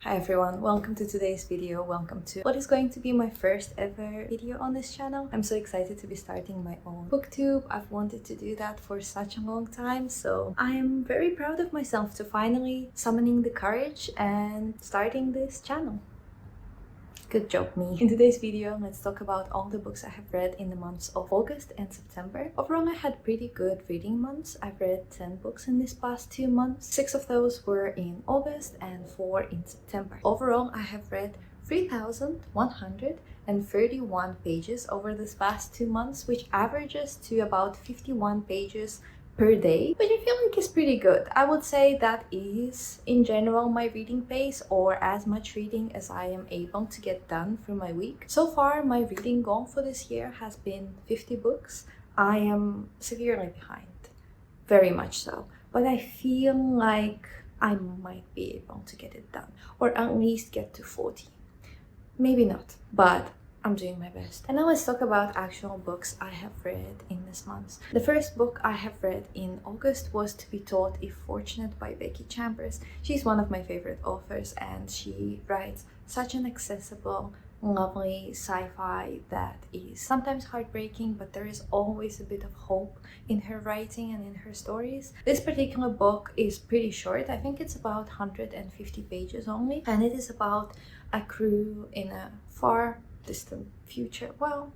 Hi everyone, welcome to today's video. Welcome to what is going to be my first ever video on this channel. I'm so excited to be starting my own booktube. I've wanted to do that for such a long time, so I'm very proud of myself to finally summoning the courage and starting this channel. Good job, me. In today's video, let's talk about all the books I have read in the months of August and September. Overall, I had pretty good reading months. I've read 10 books in this past 2 months. 6 of those were in August and 4 in September. Overall, I have read 3,131 pages over this past 2 months, which averages to about 51 pages per day, which I feel like is pretty good. I would say that is, in general, my reading pace, or as much reading as I am able to get done through my week. So far, my reading goal for this year has been 50 books. I am severely behind, very much so, but I feel like I might be able to get it done, or at least get to 40. Maybe not, but I'm doing my best. And now let's talk about actual books I have read in this month. The first book I have read in August was To Be Taught If Fortunate by Becky. She's one of my favorite authors, and she writes such an accessible, lovely sci-fi that is sometimes heartbreaking, but there is always a bit of hope in her writing and in her stories. This particular book is pretty short. I think it's about 150 pages only, and it is about a crew in a far distant future, well,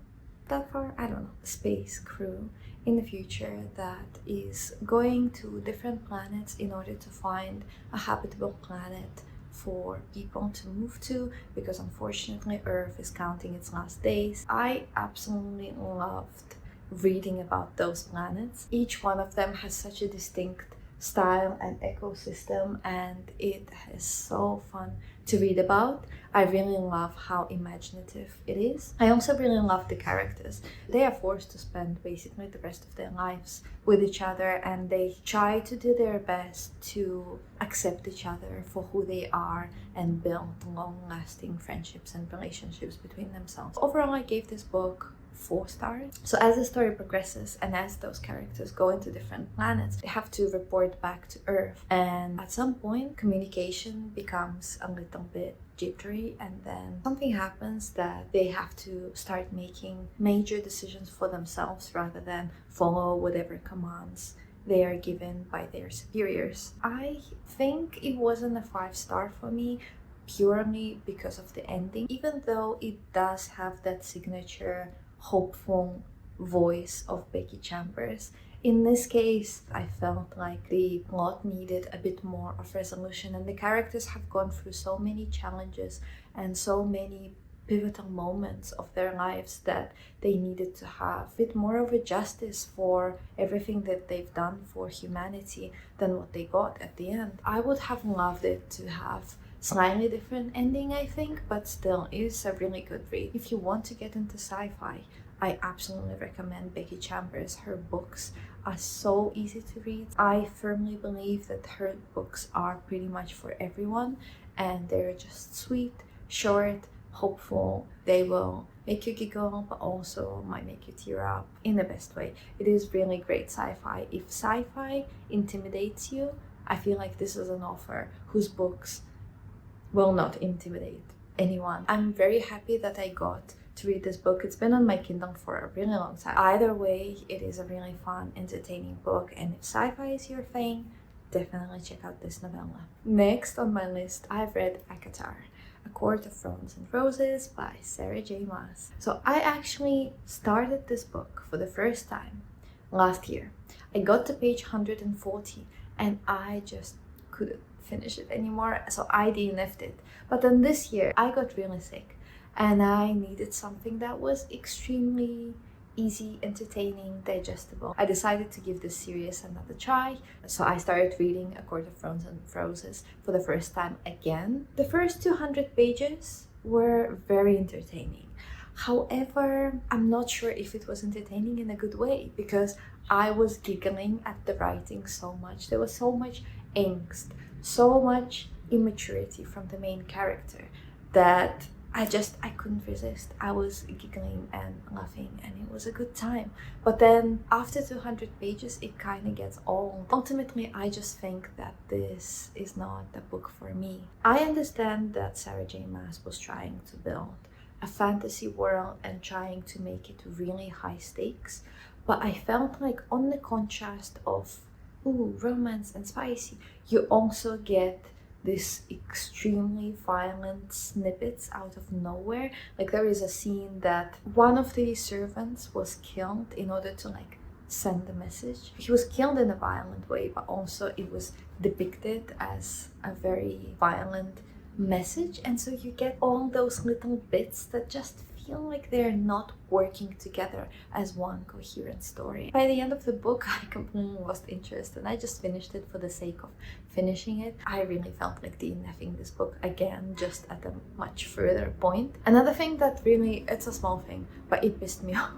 that far, I don't know, space crew in the future that is going to different planets in order to find a habitable planet for people to move to, because unfortunately Earth is counting its last days. I absolutely loved reading about those planets. Each one of them has such a distinct style and ecosystem, and it is so fun to read about. I really love how imaginative it is. I also really love the characters. They are forced to spend basically the rest of their lives with each other, and they try to do their best to accept each other for who they are and build long-lasting friendships and relationships between themselves. Overall, I gave this book 4 stars. So as the story progresses and as those characters go into different planets, they have to report back to Earth, and at some point communication becomes a little bit jittery, and then something happens that they have to start making major decisions for themselves rather than follow whatever commands they are given by their superiors. I think it wasn't a 5-star for me purely because of the ending, even though it does have that signature hopeful voice of Becky. In this case, I felt like the plot needed a bit more of resolution, and the characters have gone through so many challenges and so many pivotal moments of their lives that they needed to have a bit more of a justice for everything that they've done for humanity than what they got at the end. I would have loved it to have slightly different ending, I think, but still is a really good read. If you want to get into sci-fi, I absolutely recommend Becky. Her books are so easy to read. I firmly believe that her books are pretty much for everyone, and they're just sweet, short, hopeful. They will make you giggle, but also might make you tear up in the best way. It is really great sci-fi. If sci-fi intimidates you, I feel like this is an author whose books will not intimidate anyone. I'm very happy that I got to read this book. It's been on my Kindle for a really long time. Either way, it is a really fun, entertaining book, and if sci-fi is your thing, definitely check out this novella. Next on my list, I've read Akatar, A Court of Thorns and Roses by Sarah J. Maas. So I actually started this book for the first time last year. I got to page 140 and I just couldn't finish it anymore, so I DNF'd it. But then this year I got really sick and I needed something that was extremely easy, entertaining, digestible. I decided to give this series another try, so I started reading A Court of Thorns and Roses for the first time again. The first 200 pages were very entertaining. However, I'm not sure if it was entertaining in a good way, because I was giggling at the writing so much. There was so much angst, so much immaturity from the main character that I couldn't resist. I was giggling and laughing, and it was a good time. But then after 200 pages, it kind of gets old. Ultimately, I just think that this is not the book for me. I understand that Sarah J. Maas was trying to build a fantasy world and trying to make it really high stakes, but I felt like on the contrast of romance and spicy, you also get this extremely violent snippets out of nowhere. Like there is a scene that one of the servants was killed in order to like send a message. He was killed in a violent way, but also it was depicted as a very violent message, and so you get all those little bits that just feel like they're not working together as one coherent story. By the end of the book, I completely lost interest and I just finished it for the sake of finishing it. I really felt like DNFing this book again, just at a much further point. Another thing that really, it's a small thing, but it pissed me off,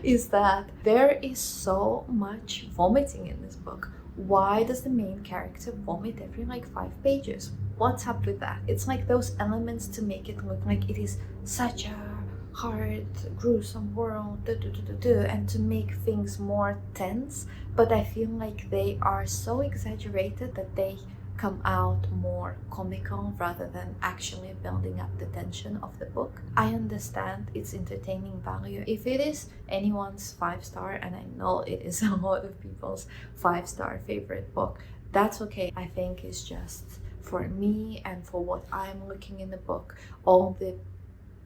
is that there is so much vomiting in this book. Why does the main character vomit every like 5 pages? What's up with that? It's like those elements to make it look like it is such a hard, gruesome world, and to make things more tense, but I feel like they are so exaggerated that they come out more comical rather than actually building up the tension of the book. I understand its entertaining value. If it is anyone's 5-star, and I know it is a lot of people's 5-star favorite book, that's okay. I think it's just for me and for what I'm looking in the book, all the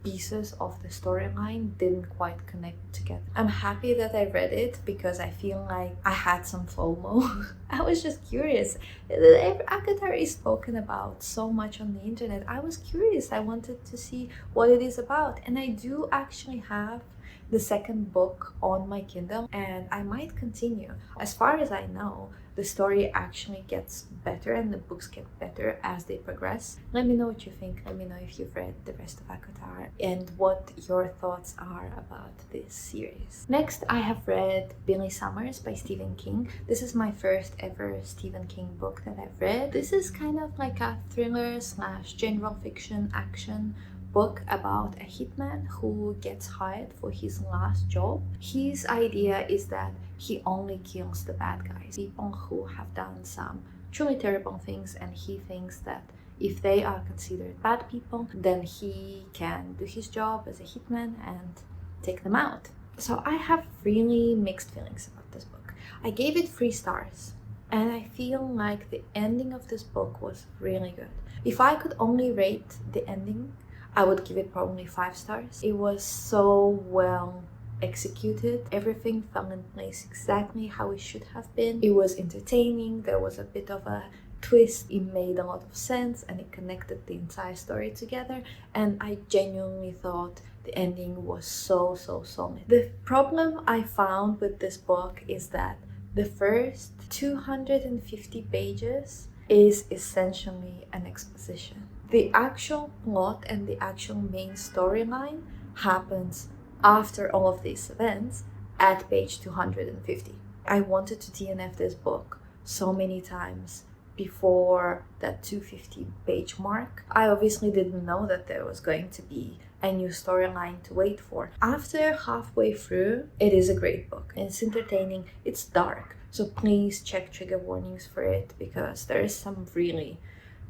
pieces of the storyline didn't quite connect together. I'm happy that I read it because I feel like I had some FOMO. I was just curious. Akatar is spoken about so much on the internet. I was curious. I wanted to see what it is about, and I do actually have the second book on my Kindle, and I might continue. As far as I know, the story actually gets better and the books get better as they progress. Let me know what you think. Let me know if you've read the rest of Akatar and what your thoughts are about this series. Next, I have read Billy Summers by Stephen King. This is my first ever Stephen King book that I've read. This is kind of like a thriller / general fiction action book about a hitman who gets hired for his last job. His idea is that he only kills the bad guys, people who have done some truly terrible things, and he thinks that if they are considered bad people, then he can do his job as a hitman and take them out. So I have really mixed feelings about this book. I gave it 3 stars, and I feel like the ending of this book was really good. If I could only rate the ending, I would give it probably 5 stars. It was so well executed. Everything fell in place exactly how it should have been. It was entertaining. There was a bit of a twist. It made a lot of sense and it connected the entire story together. And I genuinely thought the ending was so solid. The problem I found with this book is that the first 250 pages is essentially an exposition. The actual plot and the actual main storyline happens after all of these events at page 250. I wanted to DNF this book so many times before that 250 page mark. I obviously didn't know that there was going to be a new storyline to wait for. After halfway through, it is a great book. It's entertaining, it's dark, so please check trigger warnings for it because there is some really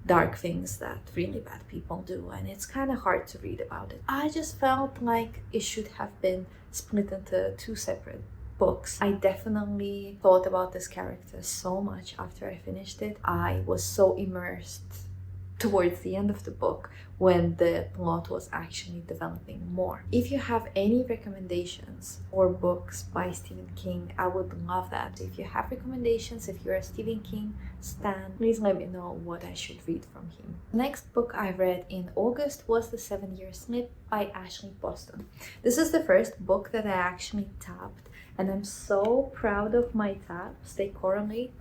dark things that really bad people do, and it's kind of hard to read about it. I just felt like it should have been split into 2 separate books. I definitely thought about this character so much after I finished it. I was so immersed towards the end of the book when the plot was actually developing more. If you have any recommendations for books by Stephen King, I would love that. If you have recommendations, if you're a Stephen King stan, please let me know what I should read from him. The next book I read in August was The 7-Year Slip by Ashley Poston. This is the first book that I actually tabbed, and I'm so proud of my tabs. They correlate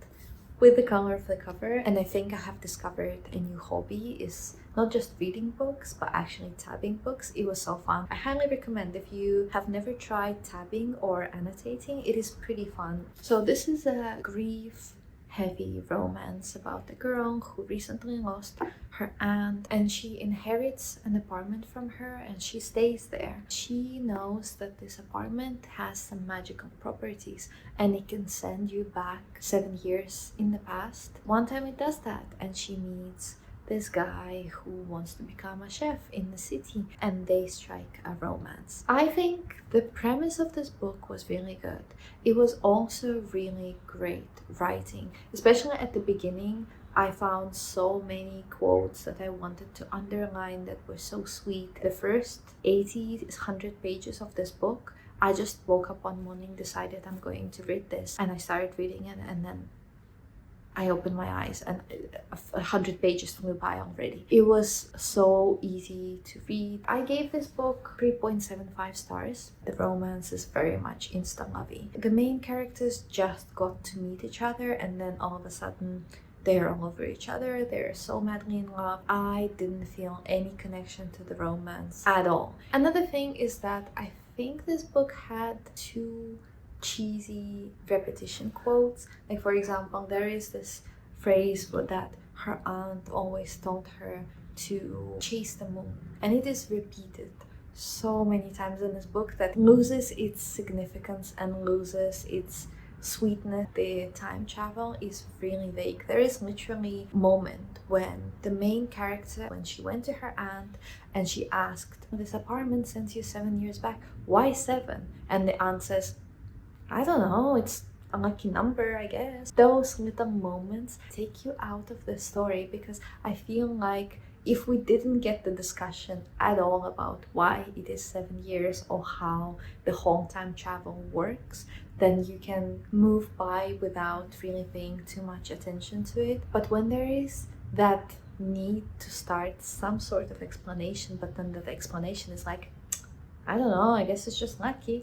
with the color of the cover, and I think I have discovered a new hobby is not just reading books but actually tabbing books. It was so fun. I highly recommend if you have never tried tabbing or annotating. It is pretty fun. So this is a grief heavy romance about a girl who recently lost her aunt, and she inherits an apartment from her and she stays there. She knows that this apartment has some magical properties and it can send you back 7 years in the past. One time it does that, and she meets this guy who wants to become a chef in the city, and they strike a romance. I think the premise of this book was really good. It was also really great writing, especially at the beginning. I found so many quotes that I wanted to underline that were so sweet. The first 100 pages of this book, I just woke up one morning, decided I'm going to read this, and I started reading it, and then I opened my eyes and 100 pages flew by already. It was so easy to read. I gave this book 3.75 stars. The romance is very much insta-lovey. The main characters just got to meet each other, and then all of a sudden they're all over each other. They're so madly in love. I didn't feel any connection to the romance at all. Another thing is that I think this book had two cheesy repetition quotes. Like, for example, there is this phrase that her aunt always told her to chase the moon, and it is repeated so many times in this book that loses its significance and loses its sweetness. The time travel is really vague. There is literally a moment when the main character, when she went to her aunt and she asked, this apartment sent you 7 years back, why 7? And the aunt says, I don't know, it's a lucky number, I guess. Those little moments take you out of the story, because I feel like if we didn't get the discussion at all about why it is 7 years or how the whole time travel works, then you can move by without really paying too much attention to it. But when there is that need to start some sort of explanation, but then that explanation is like, I don't know, I guess it's just lucky,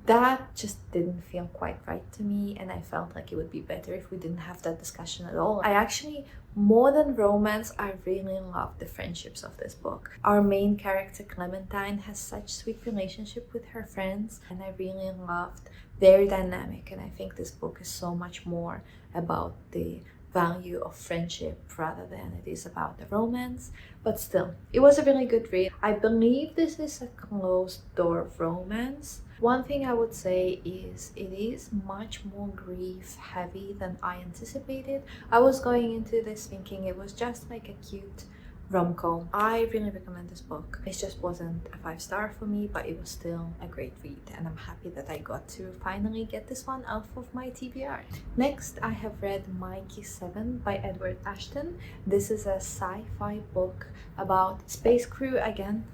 that just didn't feel quite right to me, and I felt like it would be better if we didn't have that discussion at all. I actually, more than romance, I really love the friendships of this book. Our main character Clementine has such sweet relationship with her friends, and I really loved their dynamic, and I think this book is so much more about the value of friendship rather than it is about the romance. But still, it was a really good read. I believe this is a closed door romance. One thing I would say is it is much more grief heavy than I anticipated. I was going into this thinking it was just like a cute rom-com. I really recommend this book. It just wasn't a 5-star for me, but it was still a great read, and I'm happy that I got to finally get this one off of my TBR. Next, I have read Mikey 7 by Edward Ashton. This is a sci-fi book about space crew again,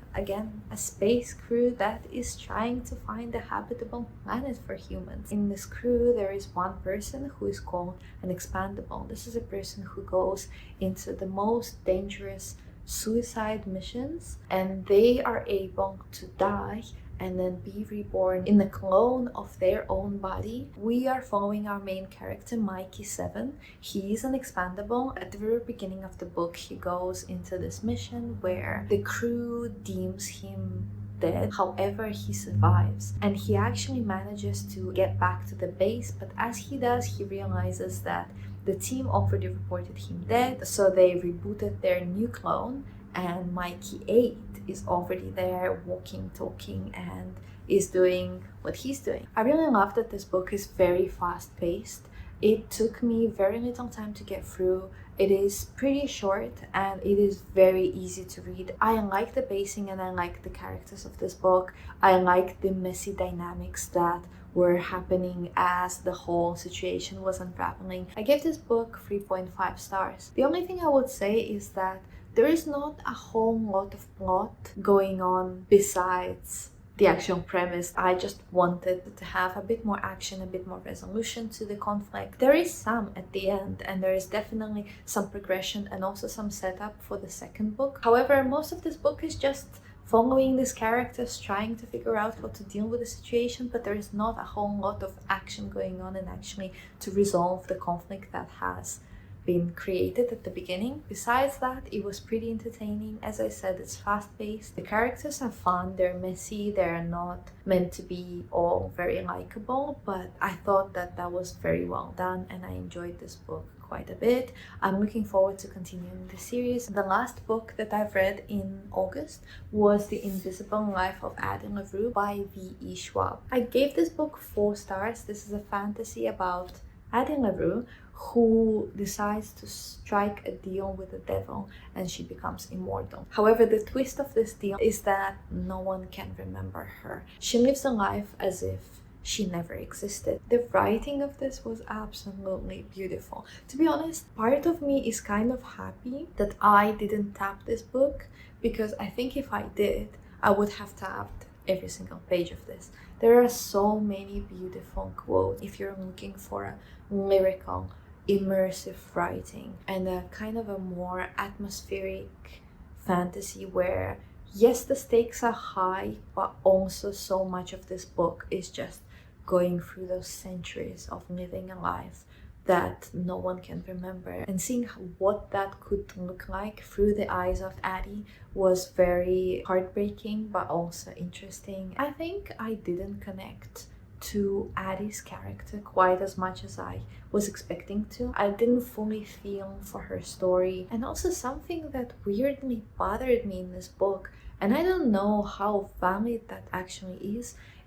a space crew that is trying to find a habitable planet for humans. In this crew, there is one person who is called an expandable. This is a person who goes into the most dangerous suicide missions, and they are able to die and then be reborn in a clone of their own body. We are following our main character, Mikey 7. He is an expandable. At the very beginning of the book, he goes into this mission where the crew deems him dead. However, he survives, and he actually manages to get back to the base, but as he does, he realizes that the team already reported him dead, so they rebooted their new clone, and Mikey 8 is already there walking, talking, and is doing what he's doing. I really love that this book is very fast-paced. It took me very little time to get through. It is pretty short and it is very easy to read. I like the pacing and I like the characters of this book. I like the messy dynamics that were happening as the whole situation was unraveling. I gave this book 3.5 stars. The only thing I would say is that there is not a whole lot of plot going on besides the actual premise. I just wanted to have a bit more action, a bit more resolution to the conflict. There is some at the end, and there is definitely some progression and also some setup for the second book. However, most of this book is just following these characters, trying to figure out how to deal with the situation, but there is not a whole lot of action going on and actually to resolve the conflict that has been created at the beginning. Besides that, it was pretty entertaining. As I said, it's fast-paced. The characters are fun, they're messy, they're not meant to be all very likable, but I thought that that was very well done and I enjoyed this book quite a bit. I'm looking forward to continuing the series. The last book that I've read in August was The Invisible Life of Addie and LaRue by V.E. Shwab. I gave this book 4 stars. This is a fantasy about Addie and LaRue who decides to strike a deal with the devil and she becomes immortal. However, the twist of this deal is that no one can remember her. She lives a life as if she never existed. The writing of this was absolutely beautiful. To be honest, part of me is kind of happy that I didn't tap this book, because I think if I did, I would have tapped every single page of this. There are so many beautiful quotes if you're looking for a lyrical, immersive writing and a kind of a more atmospheric fantasy where, yes, the stakes are high, but also so much of this book is just going through those centuries of living a life that no one can remember, and seeing what that could look like through the eyes of Addie was very heartbreaking but also interesting. I think I didn't connect to Addie's character quite as much as I was expecting to. I didn't fully feel for her story, and also something that weirdly bothered me in this book, and I don't know how valid that actually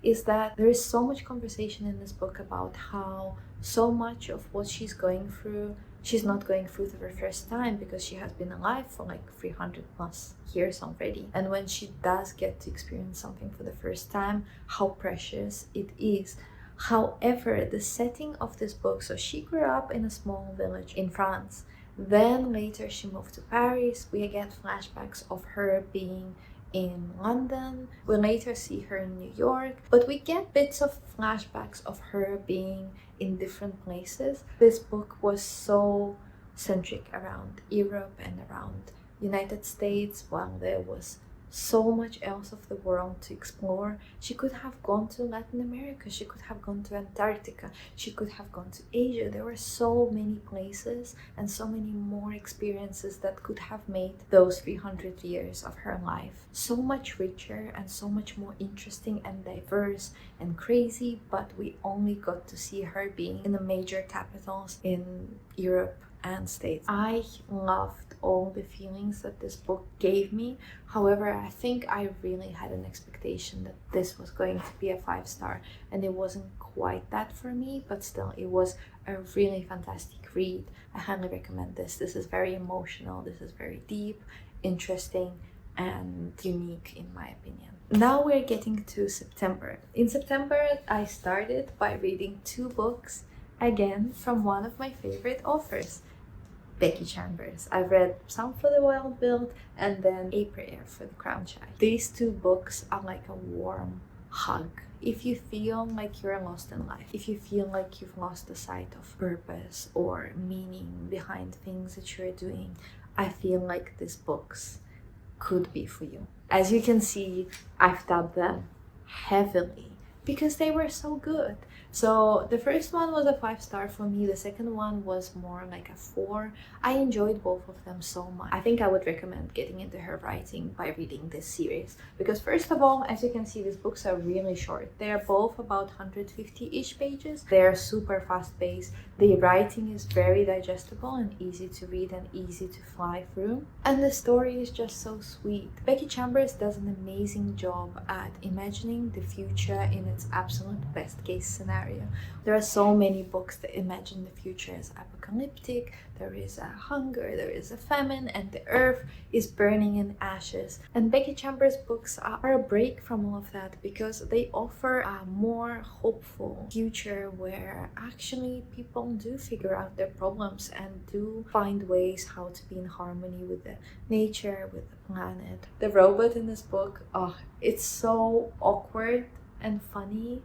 is that there is so much conversation in this book about how so much of what she's going through, she's not going through for the first time because she has been alive for like 300 plus years already. And when she does get to experience something for the first time, how precious it is. However, the setting of this book, so she grew up in a small village in France. Then later she moved to Paris. We get flashbacks of her being in London. We later see her in New York, but we get bits of flashbacks of her being in different places. This book was so centric around Europe and around United States, while there was so much else of the world to explore. She could have gone to Latin America, she could have gone to Antarctica, she could have gone to Asia. There were so many places and so many more experiences that could have made those 300 years of her life so much richer and so much more interesting and diverse and crazy, but we only got to see her being in the major capitals in Europe and States. I loved all the feelings that this book gave me. However, I think I really had an expectation that this was going to be a 5-star, and it wasn't quite that for me, but still it was a really fantastic read. I highly recommend this. This is very emotional, this is very deep, interesting, and unique in my opinion. Now we're getting to September. In September, I started by reading 2 books, again from one of my favorite authors, Becky Chambers. I've read Some for the Wild Build and then A Prayer for the Crown Child. These 2 books are like a warm hug. If you feel like you're lost in life, if you feel like you've lost the sight of purpose or meaning behind things that you're doing, I feel like these books could be for you. As you can see, I've tabbed them heavily because they were so good. So the first one was a 5-star for me. The second one was more like a 4. I enjoyed both of them so much. I think I would recommend getting into her writing by reading this series, because first of all, as you can see, these books are really short. They are both about 150-ish pages. They're super fast-paced. The writing is very digestible and easy to read and easy to fly through. And the story is just so sweet. Becky Chambers does an amazing job at imagining the future in its absolute best case scenario. There are so many books that imagine the future as apocalyptic. There is a hunger, there is a famine, and the earth is burning in ashes. And Becky Chambers' books are a break from all of that, because they offer a more hopeful future where actually people do figure out their problems and do find ways how to be in harmony with the nature, with the planet. The robot in this book, it's so awkward and funny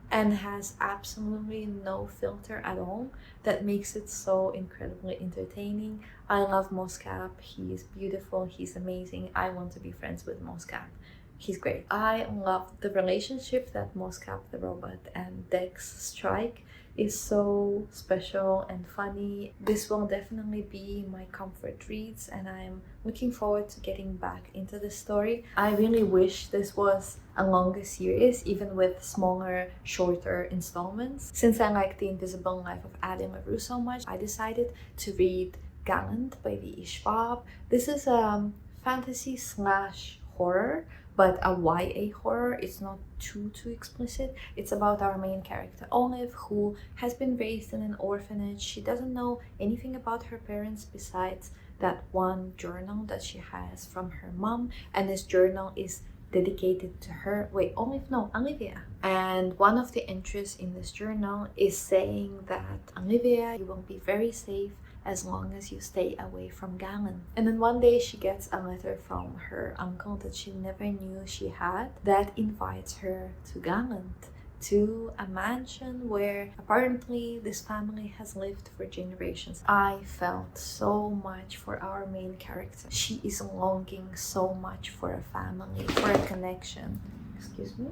and has absolutely no filter at all. That makes it so incredibly entertaining. I love Moscap. He is beautiful, he's amazing. I want to be friends with Moscap. He's great. I love the relationship that Moscap the robot and Dex strike. is so special and funny. This will definitely be my comfort reads, and I'm looking forward to getting back into the story. I really wish this was a longer series, even with smaller, shorter installments. Since I like The Invisible Life of Addie and LaRue so much, I decided to read Gallant by V.E. Shwab. This is a fantasy slash horror, but a YA horror. It's not too explicit. It's about our main character, Olive, who has been raised in an orphanage. She doesn't know anything about her parents besides that one journal that she has from her mom, and this journal is dedicated to her. Wait, Olive? No, Olivia. And one of the entries in this journal is saying that, Olivia, you will be very safe as long as you stay away from Gallant. And then one day she gets a letter from her uncle that she never knew she had that invites her to Gallant, to a mansion where apparently this family has lived for generations. I felt so much for our main character. She is longing so much for a family, for a connection. Excuse me?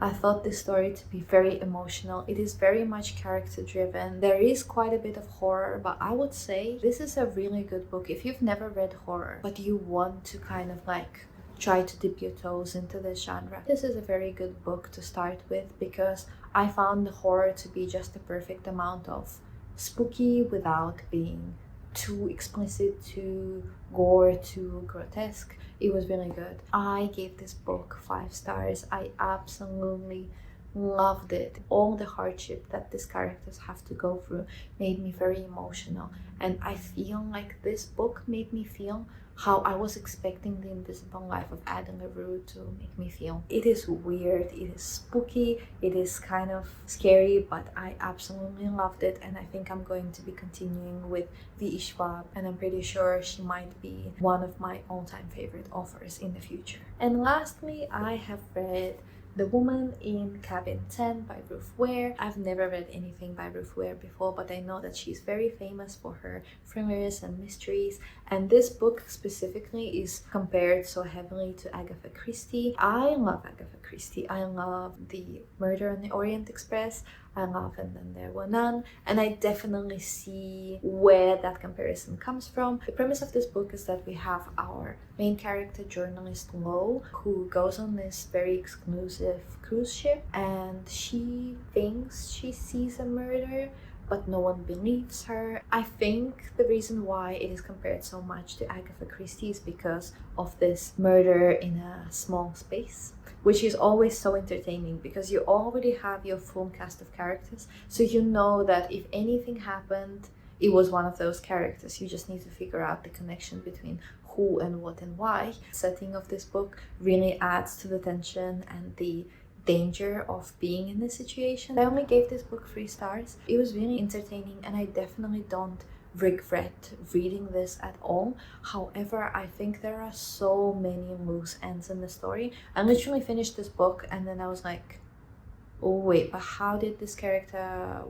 I thought this story to be very emotional. It is very much character driven. There is quite a bit of horror, but I would say this is a really good book. If you've never read horror, but you want to kind of like try to dip your toes into this genre, this is a very good book to start with, because I found the horror to be just the perfect amount of spooky without being too explicit, too gore, too grotesque. It was really good. I gave this book 5 stars. I absolutely loved it. All the hardship that these characters have to go through made me very emotional, and I feel like this book made me feel how I was expecting The Invisible Life of Addie and LaRue to make me feel. It is weird, it is spooky, it is kind of scary, but I absolutely loved it, and I think I'm going to be continuing with V.E. Shwab, and I'm pretty sure she might be one of my all-time favorite authors in the future. And lastly, I have read The Woman in Cabin 10 by Ruth Ware. I've never read anything by Ruth Ware before, but I know that she's very famous for her thrillers and mysteries, and this book specifically is compared so heavily to Agatha Christie. I love Agatha Christie. I love The Murder on the Orient Express. I love And Then There Were None, and I definitely see where that comparison comes from. The premise of this book is that we have our main character, journalist Lo, who goes on this very exclusive cruise ship, and she thinks she sees a murder, but no one believes her. I think the reason why it is compared so much to Agatha Christie is because of this murder in a small space, which is always so entertaining because you already have your full cast of characters, so you know that if anything happened, it was one of those characters. You just need to figure out the connection between who and what and why. The setting of this book really adds to the tension and the danger of being in this situation. I only gave this book 3 stars. It was really entertaining, and I definitely don't regret reading this at all. However, I think there are so many loose ends in the story. I literally finished this book and then I was like, oh wait, but how did this character,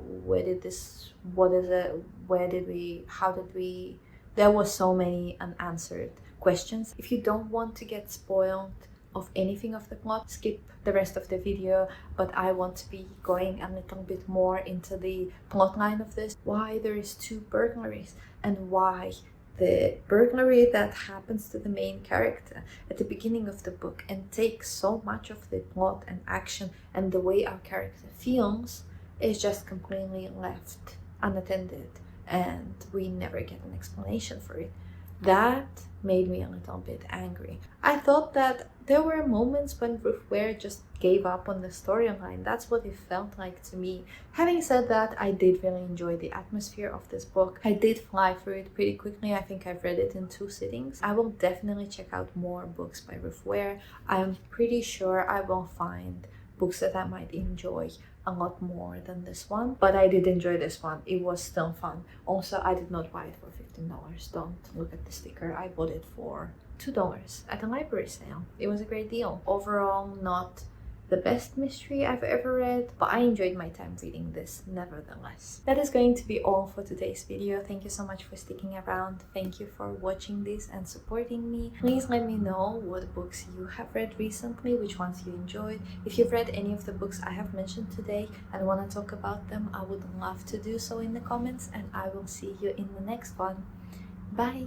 there was so many unanswered questions. If you don't want to get spoiled of anything of the plot, skip the rest of the video, but I want to be going a little bit more into the plot line of this. Why there is 2 burglaries, and why the burglary that happens to the main character at the beginning of the book and takes so much of the plot and action and the way our character feels is just completely left unattended, and we never get an explanation for it. That made me a little bit angry. I thought that there were moments when Ruth Ware just gave up on the storyline. That's what it felt like to me. Having said that, I did really enjoy the atmosphere of this book. I did fly through it pretty quickly. I think I've read it in 2 sittings. I will definitely check out more books by Ruth Ware. I'm pretty sure I will find books that I might enjoy a lot more than this one, but I did enjoy this one. It was still fun. Also, I did not buy it for $15. Don't look at the sticker. I bought it for $2 at a library sale. It was a great deal. Overall, not the best mystery I've ever read, but I enjoyed my time reading this nevertheless. That is going to be all for today's video. Thank you so much for sticking around. Thank you for watching this and supporting me. Please let me know what books you have read recently, which ones you enjoyed. If you've read any of the books I have mentioned today and want to talk about them, I would love to do so in the comments, and I will see you in the next one. Bye!